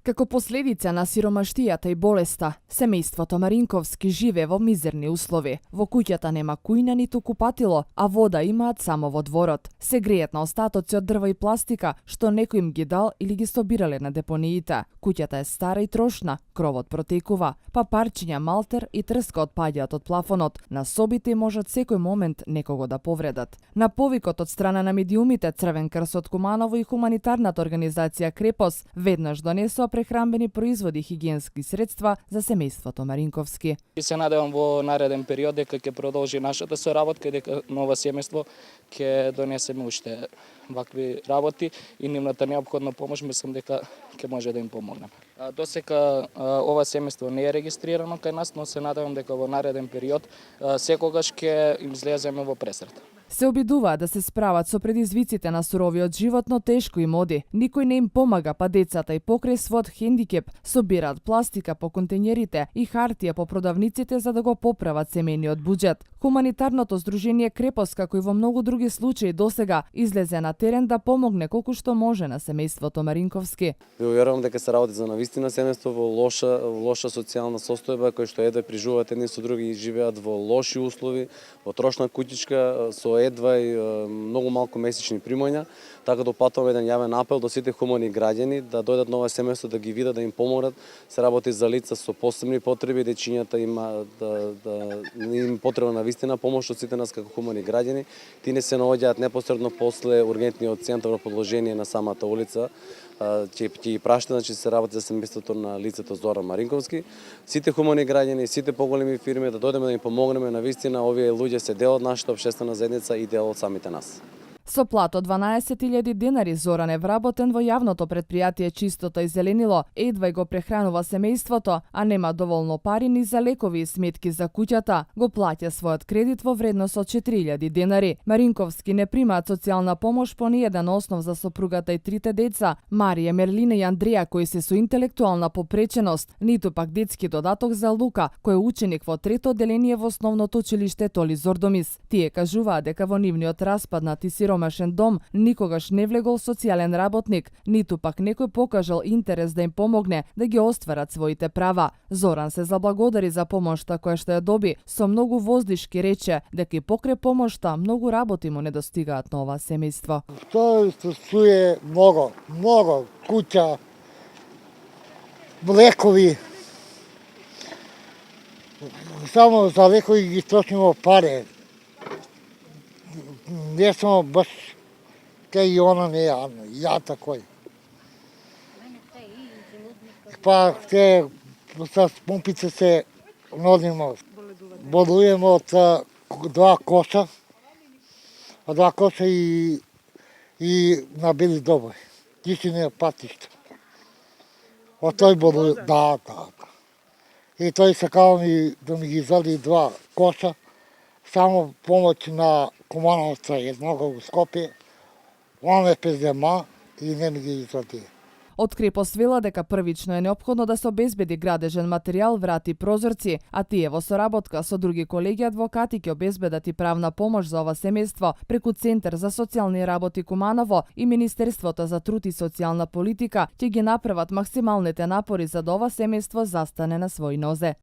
Како последица на сиромаштијата и болеста, семејството Маринковски живее во мизерни услови. Во куќата нема кујна ниту купатило, а вода имаат само во дворот. Се греет на остатоци од дрва и пластика, што некој им ги дал или ги собирале на депониите. Куќата е стара и трошна, кровот протекува, па парчиња малтер и трска отпаѓаат од плафонот. На собите можат секој момент некого да повредат. На повикот од страна на медиумите, Црвен крст од Куманово и хуманитарната организација Крепос веднаш донесоа прехранбени производи и хигиенски средства за семејството Маринковски. И се надевам во нареден период дека ќе продолжи нашата соработка и дека нова семејство ќе донесеме уште вакви работи и нивната неопходна помош, мислам дека ќе може да им помогнеме. Досека ова семејство не е регистрирано кај нас, но се надевам дека во нареден период секогаш ќе им излеземе во пресрет. Се обидуваат да се справат со предизвиците на суровиот живот, но тешко им оди. Никој не им помага, па децата и покрај својот хендикеп собираат пластика по контењерите и хартија по продавниците за да го поправат семејниот буџет. Хуманитарното здружение Крепос, како и во многу други случаи досега, излезе на терен да помогне колку што може на семејството Маринковски. Верувам дека се работи за навистина семејство во лоша социјална состојба, кој што едва приживуваат едни со други и живеат во лоши услови, во трошна куќичка со едва и многу малку месечни примања, така да упатувам еден јавен апел до сите хумани граѓани да дојдат на ова семејство да ги видат, да им помогнат. Се работи за лица со посебни потреби, дечињата има им потреба на вистина помош од сите нас како хумани граѓани. Тие не се наоѓаат непосредно после ургентниот центар во подложение на самата улица. Ќе ги прашта, значи се работи за семејството на лицето Зоран Маринковски. Сите хумани граѓани, сите поголеми фирми да дојдеме да им помогнеме, на вистина овие луѓе се дел од нашата општествена заедница и дел од самите нас. Со плат од 12.000 денари Зоран е вработен во јавното предпријатие Чистота и зеленило, едва го прехранува семејството, а нема доволно пари ни за лекови и сметки за куќата. Го плаќа својот кредит во вредност од 4.000 денари. Маринковски не примаат социјална помош по ниеден основ за сопругата и трите деца, Марија, Мерлина и Андреја, кои се со интелектуална попреченост, ниту пак детски додаток за Лука, кој е ученик во трето одделение во основното училиште Толи Зордомис. Тие кажуваат дека во нивниот распаднат и сиромашен дом никогаш не влегол социјален работник, ниту пак некој покажал интерес да им помогне да ги остварат своите права. Зоран се заблагодари за помошта која што ја доби, со многу воздишки рече дека и покрај помошта многу работи му недостигаат на ова семејство. Тоа стоје многу, куќа, лекови. Само за лекови ги трошимо пари. Не сум баш кај и она не ја такој. Па те с помпице се носимо. Болујемо од два коша и на бели добој. Тишина патишта. Од тој болуј, да. И тој сакал да ми ги извади два коша, само помоќ на Кумановца едного во Скопје, он ме презема и не ми ги извади. Од Крепос вела дека првично е неопходно да се обезбеди градежен материјал, врати и прозорци, а тие во соработка со други колеги адвокати ќе обезбедат и правна помош за ова семејство преку Центар за социјални работи Куманово и Министерството за труд и социјална политика ќе ги направат максималните напори за да ова семејство застане на свој нозе.